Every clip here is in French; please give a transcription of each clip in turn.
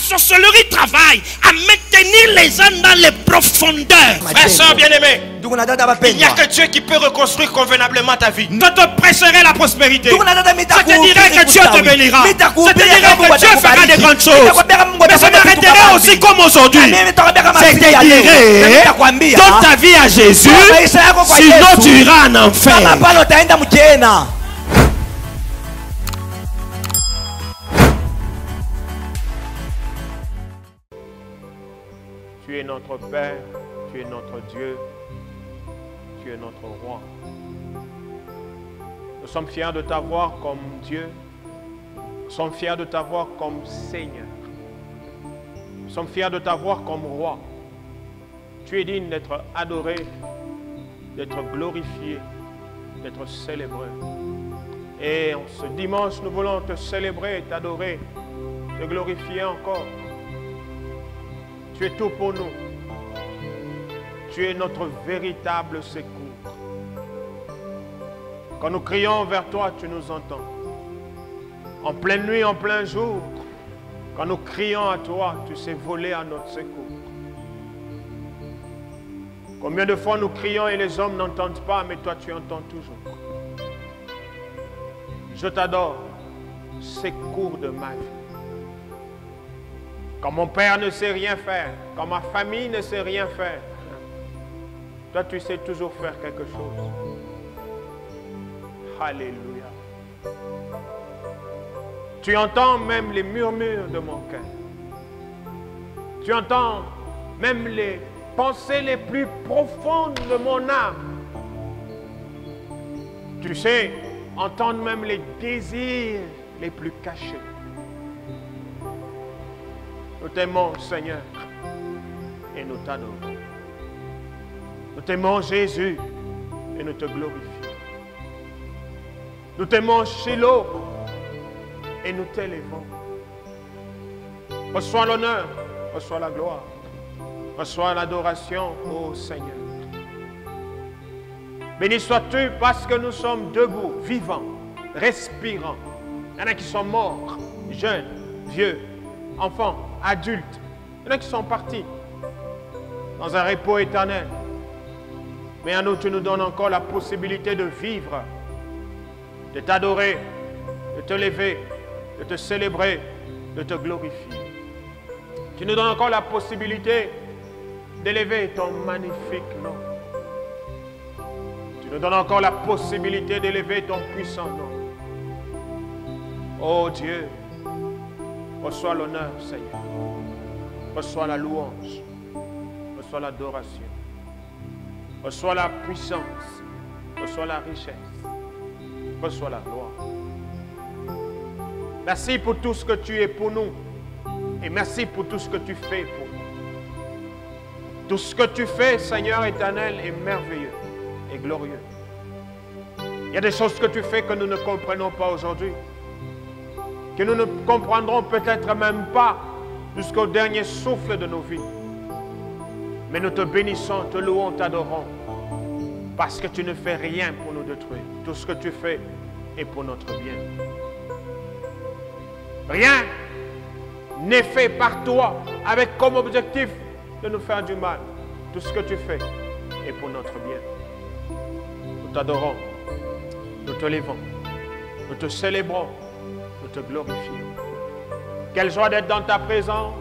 sorcellerie travaille à maintenir les gens dans les profondeurs. Frère, soeur bien-aimé, il n'y a que Dieu qui peut reconstruire convenablement ta vie. Je te prêcherai la prospérité. Je te dirai que Dieu te bénira. Je te dirai que Dieu fera des grandes choses. Mais je m'arrêterai aussi comme aujourd'hui. Je te dirai, donne ta vie à Jésus, sinon tu iras en enfer. Tu es notre Père, tu es notre Dieu, tu es notre Roi. Nous sommes fiers de t'avoir comme Dieu. Nous sommes fiers de t'avoir comme Seigneur. Nous sommes fiers de t'avoir comme Roi. Tu es digne d'être adoré, d'être glorifié, d'être célébré. Et en ce dimanche, nous voulons te célébrer, t'adorer, te glorifier encore. Tu es tout pour nous. Tu es notre véritable secours. Quand nous crions vers toi, tu nous entends. En pleine nuit, en plein jour, quand nous crions à toi, tu sais voler à notre secours. Combien de fois nous crions et les hommes n'entendent pas, mais toi tu entends toujours. Je t'adore, secours de ma vie. Quand mon père ne sait rien faire, quand ma famille ne sait rien faire, toi tu sais toujours faire quelque chose. Alléluia. Tu entends même les murmures de mon cœur. Tu entends même les pensées les plus profondes de mon âme. Tu sais entendre même les désirs les plus cachés. Nous t'aimons, Seigneur, et nous t'adorons. Nous t'aimons, Jésus, et nous te glorifions. Nous t'aimons, Shiloh, et nous t'élevons. Reçois l'honneur, reçois la gloire, reçois l'adoration, ô Seigneur. Béni sois-tu parce que nous sommes debout, vivants, respirants. Il y en a qui sont morts, jeunes, vieux, enfants, adultes. Il y en a qui sont partis dans un repos éternel. Mais à nous, tu nous donnes encore la possibilité de vivre, de t'adorer, de te lever, de te célébrer, de te glorifier. Tu nous donnes encore la possibilité d'élever ton magnifique nom. Tu nous donnes encore la possibilité d'élever ton puissant nom. Oh Dieu, reçois l'honneur, Seigneur. Reçois la louange. Reçois l'adoration. Reçois la puissance. Reçois la richesse. Reçois la gloire. Merci pour tout ce que tu es pour nous. Et merci pour tout ce que tu fais pour nous. Tout ce que tu fais, Seigneur éternel, est merveilleux et glorieux. Il y a des choses que tu fais que nous ne comprenons pas aujourd'hui. Que nous ne comprendrons peut-être même pas jusqu'au dernier souffle de nos vies. Mais nous te bénissons, te louons, t'adorons. Parce que tu ne fais rien pour nous détruire. Tout ce que tu fais est pour notre bien. Rien n'est fait par toi avec comme objectif de nous faire du mal. Tout ce que tu fais est pour notre bien. Nous t'adorons, nous te levons, nous te célébrons, nous te glorifions. Quelle joie d'être dans ta présence.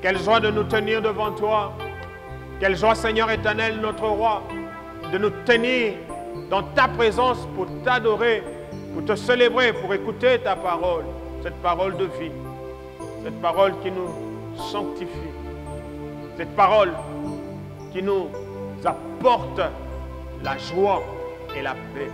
Quelle joie de nous tenir devant toi. Quelle joie, Seigneur éternel, notre roi, de nous tenir dans ta présence pour t'adorer, pour te célébrer, pour écouter ta parole, cette parole de vie, cette parole qui nous sanctifie, cette parole qui nous apporte la joie et la paix.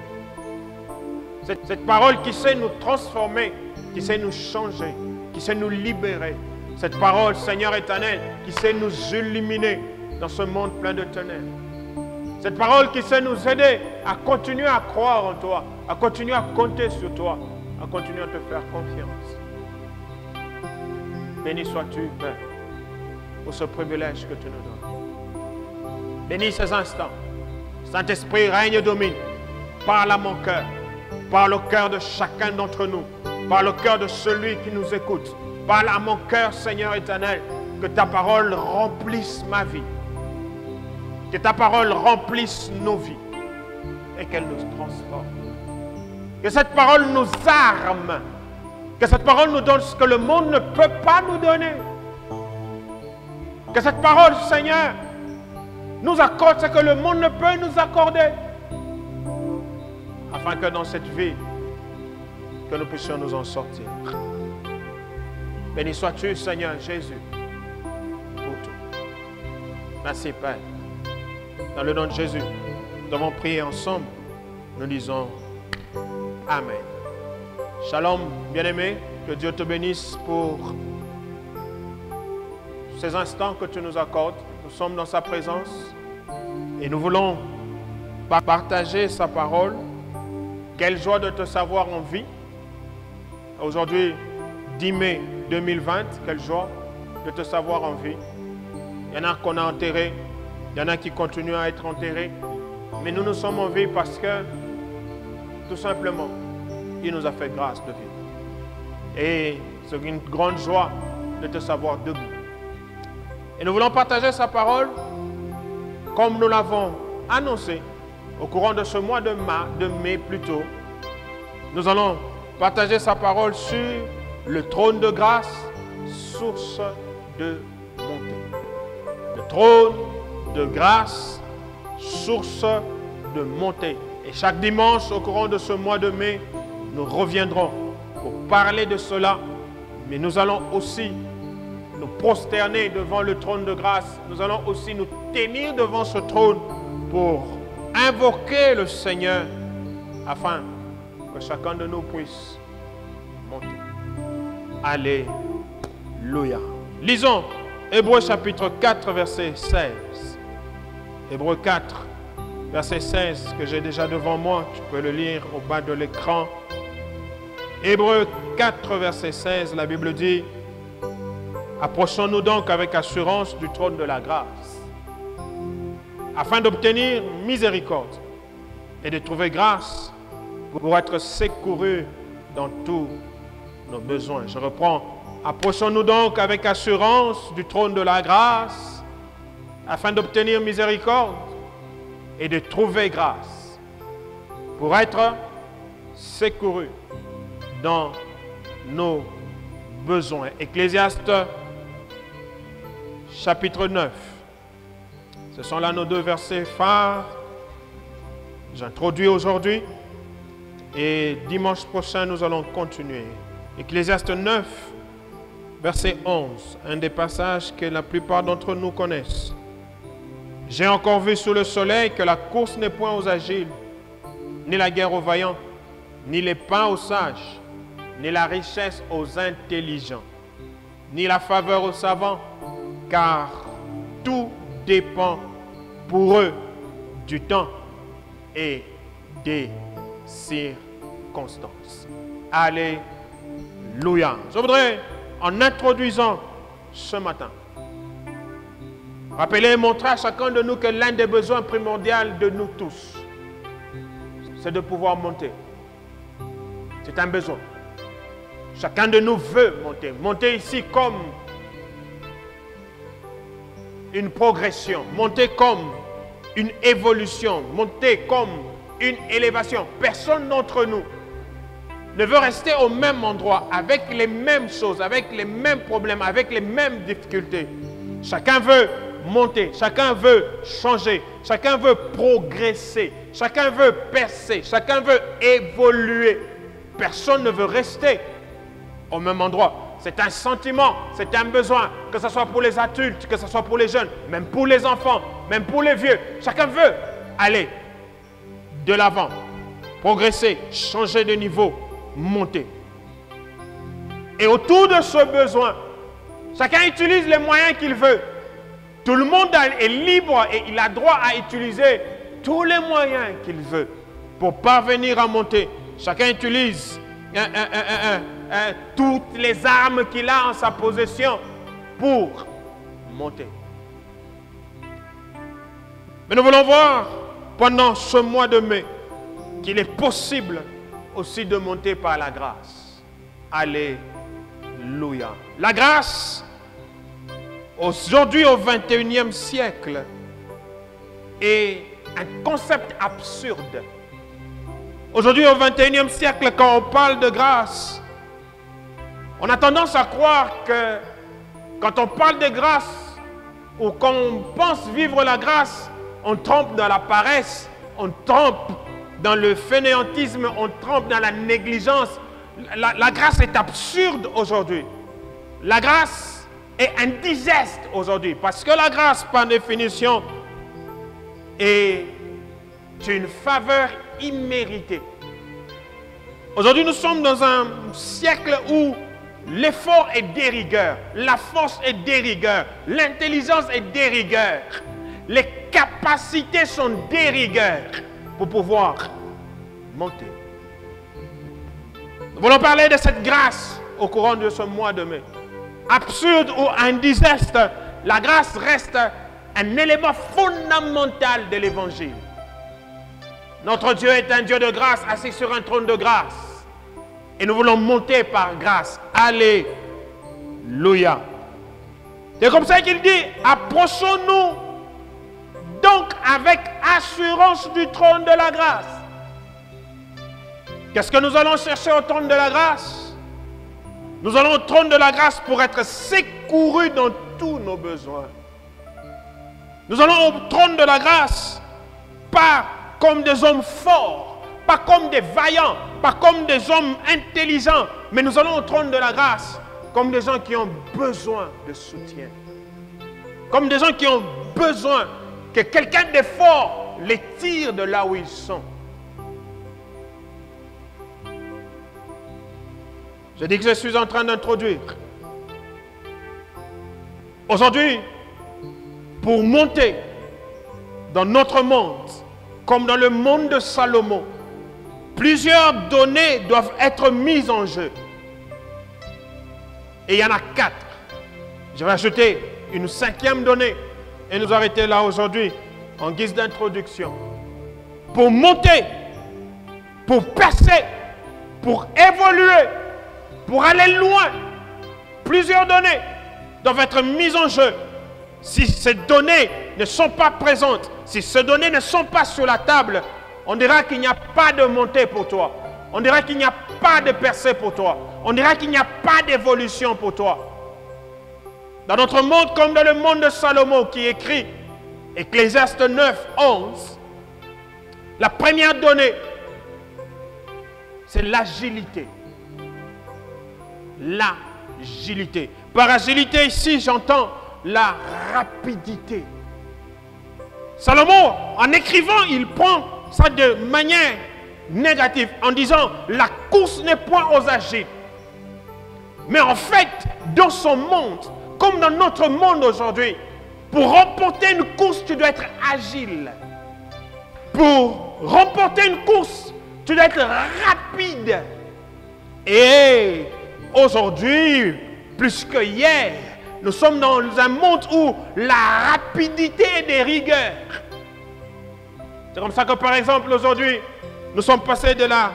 Cette parole qui sait nous transformer, qui sait nous changer, qui sait nous libérer. Cette parole, Seigneur éternel, qui sait nous illuminer dans ce monde plein de ténèbres. Cette parole qui sait nous aider à continuer à croire en toi, à continuer à compter sur toi, à continuer à te faire confiance. Béni sois-tu, Père, pour ce privilège que tu nous donnes. Bénis ces instants. Saint-Esprit, règne et domine. Parle à mon cœur. Parle au cœur de chacun d'entre nous. Parle au cœur de celui qui nous écoute. Parle à mon cœur, Seigneur éternel, que ta parole remplisse ma vie. Que ta parole remplisse nos vies et qu'elle nous transforme. Que cette parole nous arme. Que cette parole nous donne ce que le monde ne peut pas nous donner. Que cette parole, Seigneur, nous accorde ce que le monde ne peut nous accorder. Afin que dans cette vie, que nous puissions nous en sortir. Béni sois-tu, Seigneur Jésus, pour tout. Merci, Père. Dans le nom de Jésus, nous avons prié ensemble. Nous disons Amen. Shalom, bien-aimé. Que Dieu te bénisse pour ces instants que tu nous accordes. Nous sommes dans sa présence et nous voulons partager sa parole. Quelle joie de te savoir en vie. Aujourd'hui, 10 mai 2020, quelle joie de te savoir en vie. Il y en a qu'on a enterrés, il y en a qui continuent à être enterrés. Mais nous sommes en vie parce que, tout simplement, il nous a fait grâce de vivre. Et c'est une grande joie de te savoir debout. Et nous voulons partager sa parole comme nous l'avons annoncé au courant de ce mois de mai plutôt. Nous allons partager sa parole sur le trône de grâce, source de montée. Le trône de grâce, source de montée. Et chaque dimanche au courant de ce mois de mai, nous reviendrons pour parler de cela. Mais nous allons aussi nous prosterner devant le trône de grâce. Nous allons aussi nous tenir devant ce trône pour invoquer le Seigneur afin que chacun de nous puisse monter. Alléluia. Lisons Hébreux chapitre 4, verset 16. Hébreux 4, verset 16, que j'ai déjà devant moi. Tu peux le lire au bas de l'écran. Hébreux 4, verset 16, la Bible dit: approchons-nous donc avec assurance du trône de la grâce, afin d'obtenir miséricorde et de trouver grâce pour être secourus dans tous nos besoins. Je reprends. Approchons-nous donc avec assurance du trône de la grâce, afin d'obtenir miséricorde et de trouver grâce pour être secourus dans nos besoins. Ecclésiaste chapitre 9. Ce sont là nos deux versets phares. J'introduis aujourd'hui et dimanche prochain nous allons continuer. Ecclésiaste 9, verset 11, un des passages que la plupart d'entre nous connaissent. J'ai encore vu sous le soleil que la course n'est point aux agiles, ni la guerre aux vaillants, ni les pains aux sages, ni la richesse aux intelligents, ni la faveur aux savants, car tout dépend pour eux du temps et des circonstances. Alléluia. Je voudrais, en introduisant ce matin, rappeler et montrer à chacun de nous que l'un des besoins primordiaux de nous tous, c'est de pouvoir monter. C'est un besoin. Chacun de nous veut monter. Monter ici comme une progression. Monter comme une évolution. Monter comme une élévation. Personne d'entre nous ne veut rester au même endroit, avec les mêmes choses, avec les mêmes problèmes, avec les mêmes difficultés. Chacun veut monter, chacun veut changer, chacun veut progresser, chacun veut percer, chacun veut évoluer. Personne ne veut rester au même endroit. C'est un sentiment, c'est un besoin, que ce soit pour les adultes, que ce soit pour les jeunes, même pour les enfants, même pour les vieux. Chacun veut aller de l'avant, progresser, changer de niveau, monter. Et autour de ce besoin, chacun utilise les moyens qu'il veut. Tout le monde est libre et il a droit à utiliser tous les moyens qu'il veut pour parvenir à monter. Chacun utilise toutes les armes qu'il a en sa possession pour monter. Mais nous voulons voir pendant ce mois de mai qu'il est possible aussi de monter par la grâce. Alléluia. Alléluia. La grâce, aujourd'hui au 21e siècle, est un concept absurde. Aujourd'hui au 21e siècle, quand on parle de grâce, on a tendance à croire que quand on parle de grâce, ou quand on pense vivre la grâce, on trompe dans la paresse, on trompe dans le fainéantisme, on trompe dans la négligence. La grâce est absurde aujourd'hui. La grâce est indigeste aujourd'hui. Parce que la grâce, par définition, est une faveur imméritée. Aujourd'hui, nous sommes dans un siècle où l'effort est de rigueur, la force est de rigueur, l'intelligence est de rigueur, les capacités sont de rigueur pour pouvoir monter. Nous voulons parler de cette grâce au courant de ce mois de mai. Absurde ou indigeste, la grâce reste un élément fondamental de l'évangile. Notre Dieu est un Dieu de grâce, assis sur un trône de grâce. Et nous voulons monter par grâce. Alléluia. C'est comme ça qu'il dit, approchons-nous donc avec assurance du trône de la grâce. Qu'est-ce que nous allons chercher au trône de la grâce? Nous allons au trône de la grâce pour être secourus dans tous nos besoins. Nous allons au trône de la grâce, pas comme des hommes forts, pas comme des vaillants, pas comme des hommes intelligents, mais nous allons au trône de la grâce comme des gens qui ont besoin de soutien. Comme des gens qui ont besoin que quelqu'un de fort les tire de là où ils sont. Je dis que je suis en train d'introduire. Aujourd'hui, pour monter dans notre monde, comme dans le monde de Salomon, plusieurs données doivent être mises en jeu. Et il y en a 4. Je vais ajouter une 5e donnée et nous arrêter là aujourd'hui en guise d'introduction. Pour monter, pour percer, pour évoluer, pour aller loin, plusieurs données doivent être mises en jeu. Si ces données ne sont pas présentes, si ces données ne sont pas sur la table, on dira qu'il n'y a pas de montée pour toi. On dira qu'il n'y a pas de percée pour toi. On dira qu'il n'y a pas d'évolution pour toi. Dans notre monde, comme dans le monde de Salomon qui écrit Ecclésiaste 9, 11, la première donnée, c'est l'agilité. L'agilité. Par agilité, ici, j'entends la rapidité. Salomon, en écrivant, il prend ça de manière négative, en disant, la course n'est point aux agiles. Mais en fait, dans son monde, comme dans notre monde aujourd'hui, pour remporter une course, tu dois être agile. Pour remporter une course, tu dois être rapide. Et aujourd'hui, plus que hier, nous sommes dans un monde où la rapidité est de rigueur. C'est comme ça que, par exemple, aujourd'hui, nous sommes passés de la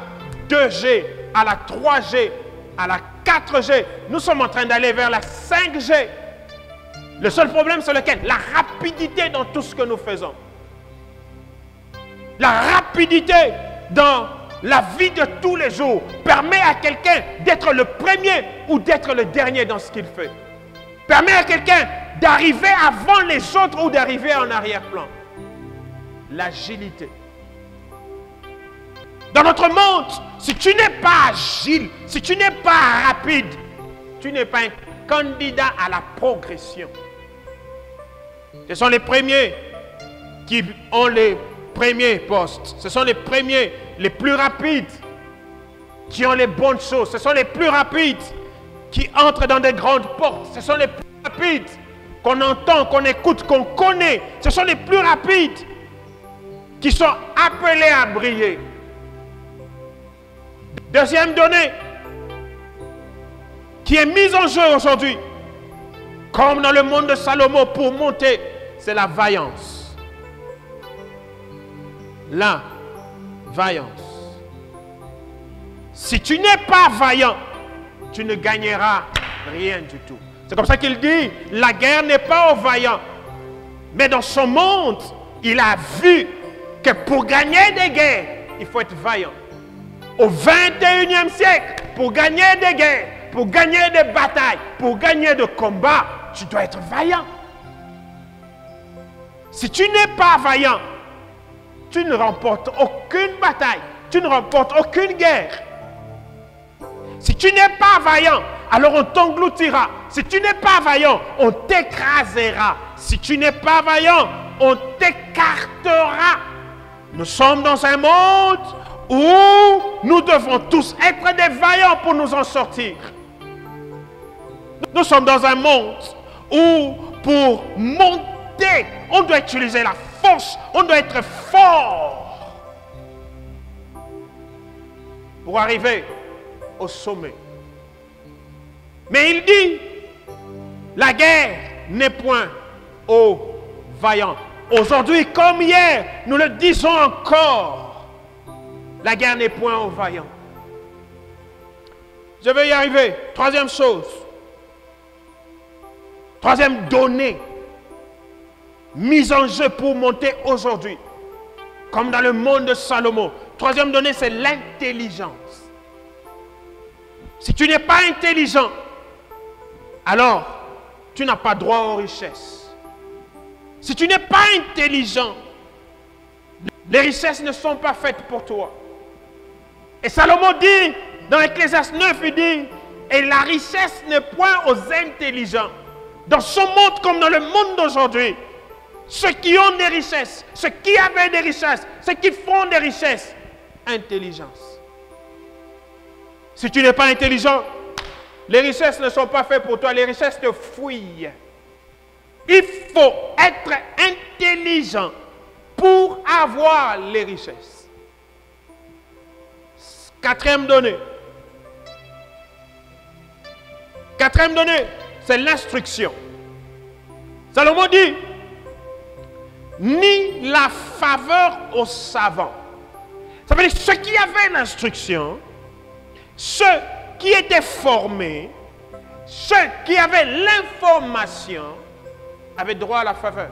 2G à la 3G, à la 4G. Nous sommes en train d'aller vers la 5G. Le seul problème, c'est lequel? La rapidité dans tout ce que nous faisons. La rapidité dans la vie de tous les jours permet à quelqu'un d'être le premier ou d'être le dernier dans ce qu'il fait. Permet à quelqu'un d'arriver avant les autres ou d'arriver en arrière-plan. L'agilité. Dans notre monde, si tu n'es pas agile, si tu n'es pas rapide, tu n'es pas un candidat à la progression. Ce sont les premiers qui ont les premiers postes. Ce sont les premiers, les plus rapides, qui ont les bonnes choses. Ce sont les plus rapides qui entrent dans des grandes portes. Ce sont les plus rapides qu'on entend, qu'on écoute, qu'on connaît. Ce sont les plus rapides qui sont appelés à briller. Deuxième donnée qui est mise en jeu aujourd'hui, comme dans le monde de Salomon, pour monter, c'est la vaillance. La vaillance. Si tu n'es pas vaillant, tu ne gagneras rien du tout. C'est comme ça qu'il dit, la guerre n'est pas aux vaillants. Mais dans son monde, il a vu que pour gagner des guerres, il faut être vaillant. Au 21e siècle, pour gagner des guerres, pour gagner des batailles, pour gagner des combats, tu dois être vaillant. Si tu n'es pas vaillant, tu ne remportes aucune bataille, tu ne remportes aucune guerre. Si tu n'es pas vaillant, alors on t'engloutira. Si tu n'es pas vaillant, on t'écrasera. Si tu n'es pas vaillant, on t'écartera. Nous sommes dans un monde où nous devons tous être des vaillants pour nous en sortir. Nous sommes dans un monde où pour monter, on doit utiliser la force, on doit être fort pour arriver au sommet. Mais il dit, la guerre n'est point aux vaillants. Aujourd'hui comme hier, nous le disons encore, la guerre n'est point aux vaillants. Je vais y arriver. Troisième chose. Troisième donnée mise en jeu pour monter aujourd'hui, comme dans le monde de Salomon. Troisième donnée, c'est l'intelligence. Si tu n'es pas intelligent, alors tu n'as pas droit aux richesses. Si tu n'es pas intelligent, les richesses ne sont pas faites pour toi. Et Salomon dit, dans Ecclésiaste 9, il dit, et la richesse n'est point aux intelligents. Dans son monde comme dans le monde d'aujourd'hui, ceux qui ont des richesses, ceux qui avaient des richesses, ceux qui font des richesses, intelligence. Si tu n'es pas intelligent, les richesses ne sont pas faites pour toi, les richesses te fouillent. Il faut être intelligent pour avoir les richesses. Quatrième donnée. Quatrième donnée, c'est l'instruction. Salomon dit, ni la faveur aux savants. Ça veut dire ceux qui avaient l'instruction, ceux qui étaient formés, ceux qui avaient l'information, avaient droit à la faveur.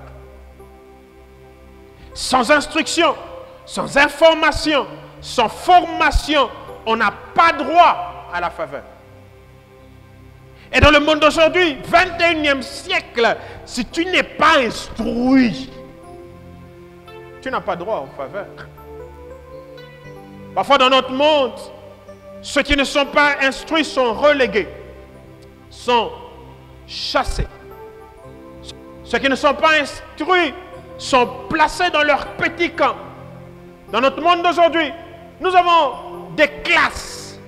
Sans instruction, sans information, sans formation, on n'a pas droit à la faveur. Et dans le monde d'aujourd'hui, 21e siècle, si tu n'es pas instruit, tu n'as pas droit aux faveurs. Parfois dans notre monde, ceux qui ne sont pas instruits sont relégués, sont chassés. Ceux qui ne sont pas instruits sont placés dans leur petit camp. Dans notre monde d'aujourd'hui, nous avons des classes.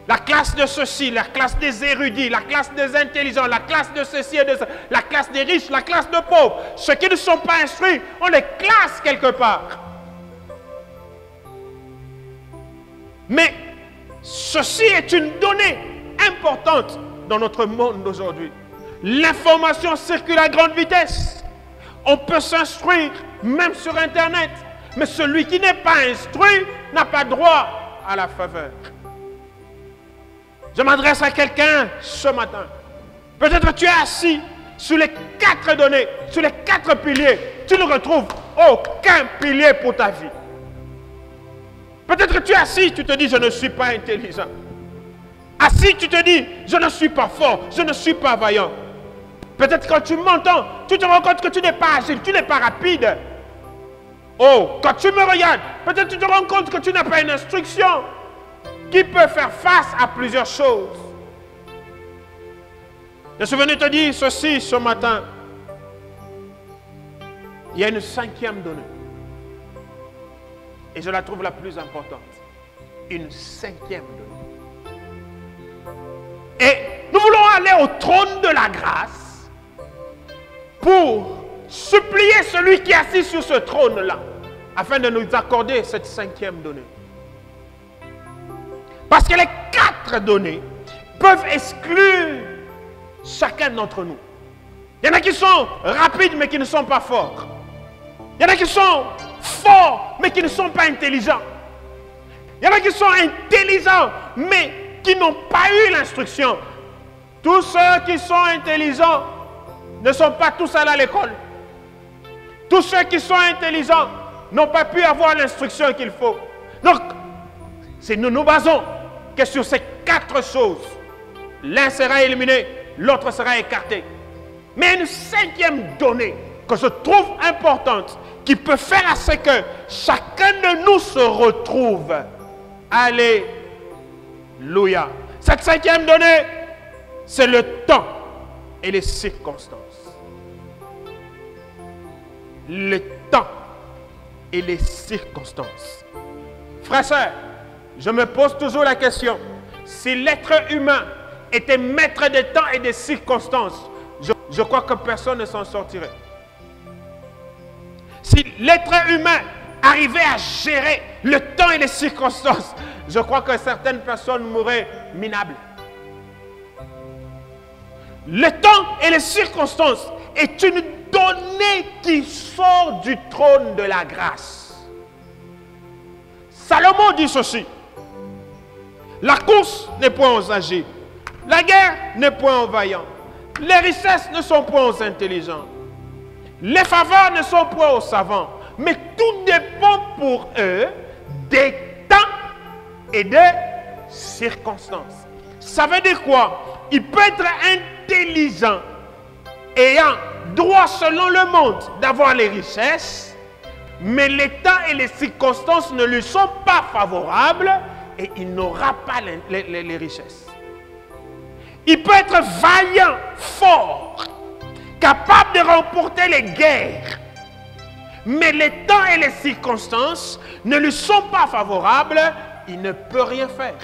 La classe de ceci, la classe des érudits, la classe des intelligents, la classe de ceci et de ça, la classe des riches, la classe de pauvres. Ceux qui ne sont pas instruits, on les classe quelque part. Mais ceci est une donnée importante dans notre monde d'aujourd'hui. L'information circule à grande vitesse. On peut s'instruire même sur Internet. Mais celui qui n'est pas instruit n'a pas droit à la faveur. Je m'adresse à quelqu'un ce matin. Peut-être que tu es assis sur les 4 données, sur les 4 piliers. Tu ne retrouves aucun pilier pour ta vie. Peut-être que tu es assis, tu te dis, je ne suis pas intelligent. Assis, tu te dis, je ne suis pas fort, je ne suis pas vaillant. Peut-être quand tu m'entends, tu te rends compte que tu n'es pas agile, tu n'es pas rapide. Oh, quand tu me regardes, peut-être tu te rends compte que tu n'as pas une instruction qui peut faire face à plusieurs choses. Je suis venu te dire ceci ce matin. Il y a une 5e donnée. Et je la trouve la plus importante. Une 5e donnée. Et nous voulons aller au trône de la grâce pour supplier celui qui est assis sur ce trône-là afin de nous accorder cette 5e donnée. Parce que les 4 données peuvent exclure chacun d'entre nous. Il y en a qui sont rapides mais qui ne sont pas forts. Il y en a qui sont forts mais qui ne sont pas intelligents. Il y en a qui sont intelligents mais qui n'ont pas eu l'instruction. Tous ceux qui sont intelligents ne sont pas tous allés à l'école. Tous ceux qui sont intelligents n'ont pas pu avoir l'instruction qu'il faut. Donc, si nous nous basons que sur ces 4 choses, l'un sera éliminé, l'autre sera écarté. Mais une 5e donnée que je trouve importante, qui peut faire à ce que chacun de nous se retrouve. Alléluia. Cette 5e donnée, c'est le temps et les circonstances. Le temps et les circonstances. Frères et sœurs, je me pose toujours la question, si l'être humain était maître des temps et des circonstances, je crois que personne ne s'en sortirait. Si l'être humain arrivait à gérer le temps et les circonstances, je crois que certaines personnes mourraient minables. Le temps et les circonstances est une donnée qui sort du trône de la grâce. Salomon dit ceci: la course n'est point aux âgés, la guerre n'est point aux vaillants, les richesses ne sont point aux intelligents, les faveurs ne sont point aux savants, mais tout dépend pour eux des temps et des circonstances. Ça veut dire quoi? Il peut être intelligent, ayant droit selon le monde d'avoir les richesses, mais les temps et les circonstances ne lui sont pas favorables et il n'aura pas les richesses. Il peut être vaillant, fort, capable de remporter les guerres, mais les temps et les circonstances ne lui sont pas favorables, il ne peut rien faire.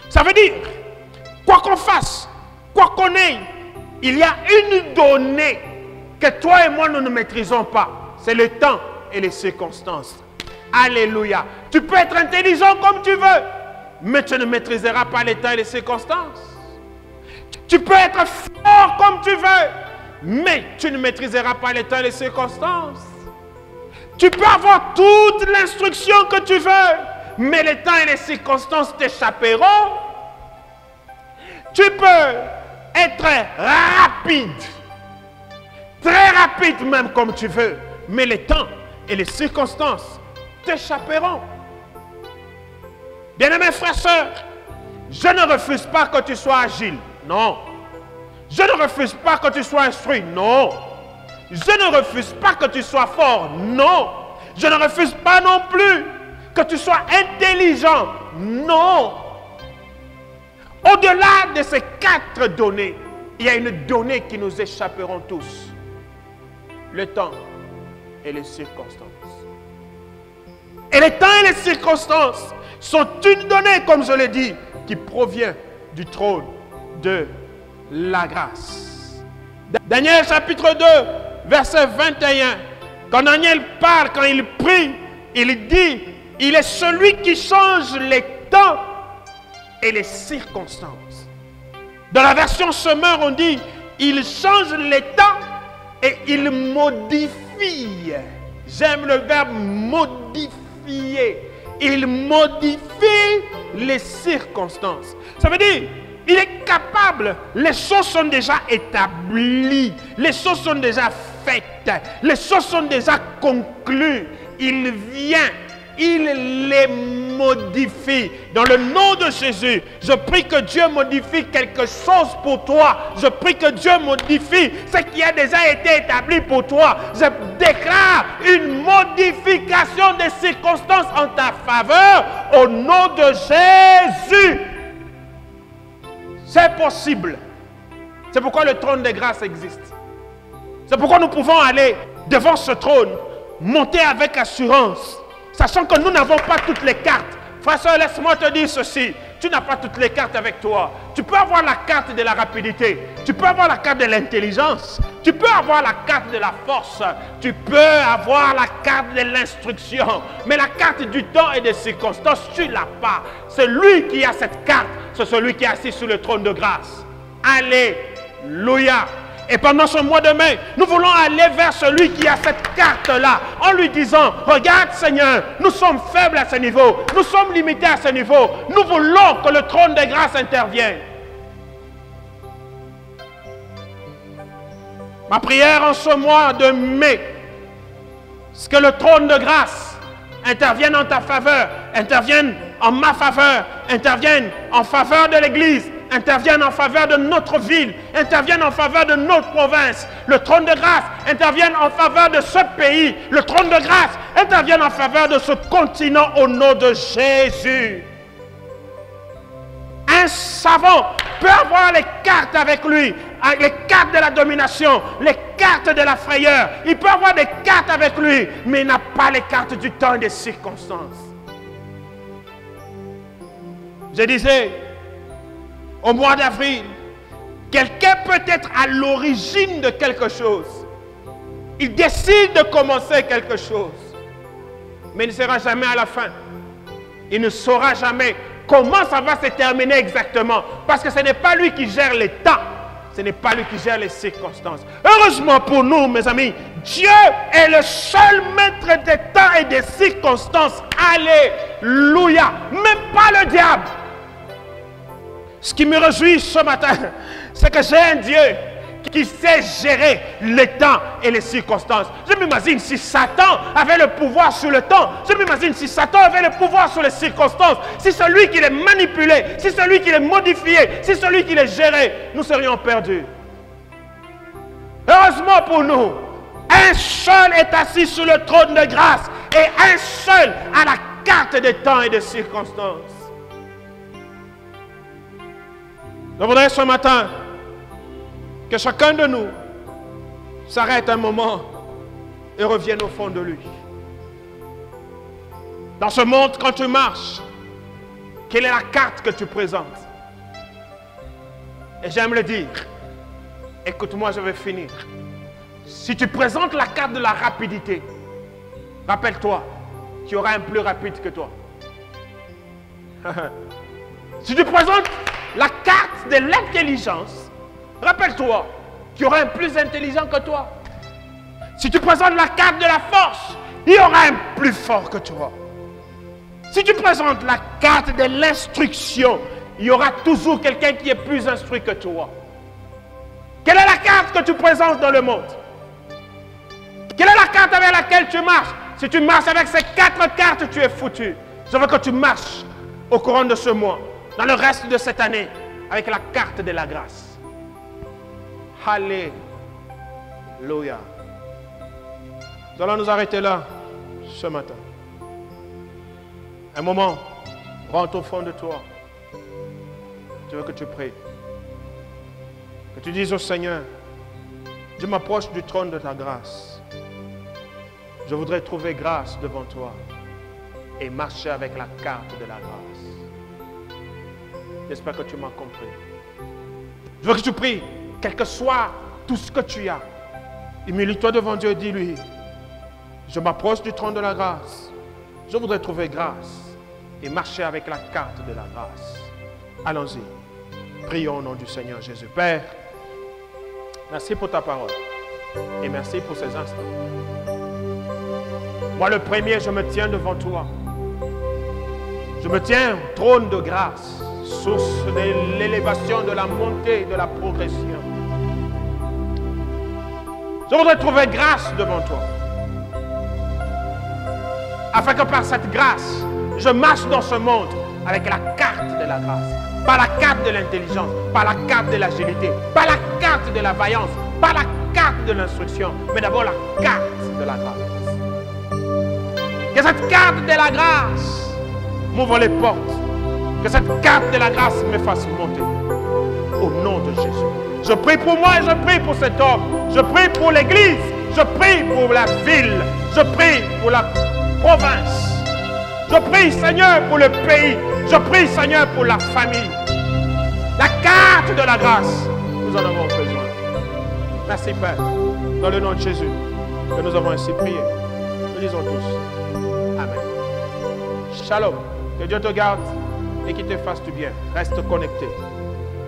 Ça veut dire, quoi qu'on fasse, quoi qu'on ait, il y a une donnée que toi et moi nous ne maîtrisons pas. C'est le temps et les circonstances. Alléluia. Tu peux être intelligent comme tu veux, mais tu ne maîtriseras pas les temps et les circonstances. Tu peux être fort comme tu veux, mais tu ne maîtriseras pas les temps et les circonstances. Tu peux avoir toute l'instruction que tu veux, mais les temps et les circonstances t'échapperont. Tu peux être rapide, très rapide même comme tu veux, mais les temps et les circonstances t'échapperont. Bien-aimés frères et sœurs, je ne refuse pas que tu sois agile, non. Je ne refuse pas que tu sois instruit, non. Je ne refuse pas que tu sois fort, non. Je ne refuse pas non plus que tu sois intelligent, non. Au-delà de ces 4 données, il y a une donnée qui nous échapperont tous. Le temps et les circonstances. Et les temps et les circonstances sont une donnée, comme je l'ai dit, qui provient du trône de la grâce. Daniel chapitre 2, verset 21. Quand Daniel parle, quand il prie, il dit, il est celui qui change les temps et les circonstances. Dans la version Semeur, on dit, il change les temps et il modifie. J'aime le verbe modifier. Il modifie les circonstances. Ça veut dire, il est capable, les choses sont déjà établies, les choses sont déjà faites, les choses sont déjà conclues. Il vient, il les modifie. Dans le nom de Jésus, je prie que Dieu modifie quelque chose pour toi. Je prie que Dieu modifie ce qui a déjà été établi pour toi. Je déclare une modification des circonstances en ta faveur au nom de Jésus. C'est possible. C'est pourquoi le trône de grâce existe. C'est pourquoi nous pouvons aller devant ce trône, monter avec assurance, sachant que nous n'avons pas toutes les cartes. Frère, soeur, laisse-moi te dire ceci. Tu n'as pas toutes les cartes avec toi. Tu peux avoir la carte de la rapidité. Tu peux avoir la carte de l'intelligence. Tu peux avoir la carte de la force. Tu peux avoir la carte de l'instruction. Mais la carte du temps et des circonstances, tu ne l'as pas. Celui qui a cette carte, c'est celui qui est assis sur le trône de grâce. Alléluia. Et pendant ce mois de mai, nous voulons aller vers celui qui a cette carte-là, en lui disant, regarde Seigneur, nous sommes faibles à ce niveau, nous sommes limités à ce niveau, nous voulons que le trône de grâce intervienne. Ma prière en ce mois de mai, c'est que le trône de grâce intervienne en ta faveur, intervienne en ma faveur, intervienne en faveur de l'Église, intervienne en faveur de notre ville, intervienne en faveur de notre province. Le trône de grâce intervienne en faveur de ce pays. Le trône de grâce intervienne en faveur de ce continent au nom de Jésus. Un savant peut avoir les cartes avec lui, les cartes de la domination, les cartes de la frayeur. Il peut avoir des cartes avec lui, mais il n'a pas les cartes du temps et des circonstances. Je disais, au mois d'avril, quelqu'un peut être à l'origine de quelque chose. Il décide de commencer quelque chose, mais il ne sera jamais à la fin. Il ne saura jamais comment ça va se terminer exactement. Parce que ce n'est pas lui qui gère les temps. Ce n'est pas lui qui gère les circonstances. Heureusement pour nous, mes amis, Dieu est le seul maître des temps et des circonstances. Alléluia. Même pas le diable. Ce qui me réjouit ce matin, c'est que j'ai un Dieu qui sait gérer les temps et les circonstances. Je m'imagine si Satan avait le pouvoir sur le temps. Je m'imagine si Satan avait le pouvoir sur les circonstances. Si celui qui les manipulait, si celui qui les modifiait, si celui qui les gérait, nous serions perdus. Heureusement pour nous, un seul est assis sur le trône de grâce et un seul a la carte des temps et des circonstances. Je voudrais ce matin que chacun de nous s'arrête un moment et revienne au fond de lui. Dans ce monde, quand tu marches, quelle est la carte que tu présentes? Et j'aime le dire. Écoute-moi, je vais finir. Si tu présentes la carte de la rapidité, rappelle-toi qu'il y aura un plus rapide que toi. Si tu présentes la carte de l'intelligence, rappelle-toi qu'il y aura un plus intelligent que toi. Si tu présentes la carte de la force, il y aura un plus fort que toi. Si tu présentes la carte de l'instruction, il y aura toujours quelqu'un qui est plus instruit que toi. Quelle est la carte que tu présentes dans le monde? Quelle est la carte avec laquelle tu marches? Si tu marches avec ces 4 cartes, tu es foutu. Je veux que tu marches au courant de ce mois, dans le reste de cette année, avec la carte de la grâce. Alléluia. Nous allons nous arrêter là ce matin. Un moment, rentre au fond de toi. Je veux que tu pries. Que tu dises au Seigneur, je m'approche du trône de ta grâce. Je voudrais trouver grâce devant toi et marcher avec la carte de la grâce. J'espère que tu m'as compris. Je veux que tu pries, quel que soit tout ce que tu as. Humilie-toi devant Dieu et dis-lui, je m'approche du trône de la grâce. Je voudrais trouver grâce et marcher avec la carte de la grâce. Allons-y. Prions au nom du Seigneur Jésus. Père, merci pour ta parole et merci pour ces instants. Moi, le premier, je me tiens devant toi. Je me tiens au trône de grâce, source de l'élévation, de la montée, de la progression. Je voudrais trouver grâce devant toi, afin que par cette grâce, je marche dans ce monde avec la carte de la grâce. Pas la carte de l'intelligence, pas la carte de l'agilité, pas la carte de la vaillance, pas la carte de l'instruction, mais d'abord la carte de la grâce. Que cette carte de la grâce m'ouvre les portes. Que cette carte de la grâce me fasse monter. Au nom de Jésus. Je prie pour moi et je prie pour cet homme. Je prie pour l'église. Je prie pour la ville. Je prie pour la province. Je prie, Seigneur, pour le pays. Je prie, Seigneur, pour la famille. La carte de la grâce, nous en avons besoin. Merci, Père. Dans le nom de Jésus, que nous avons ainsi prié. Nous disons tous. Amen. Shalom. Que Dieu te garde et qu'il te fasse du bien. Reste connecté.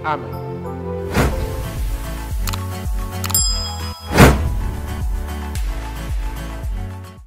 Amen.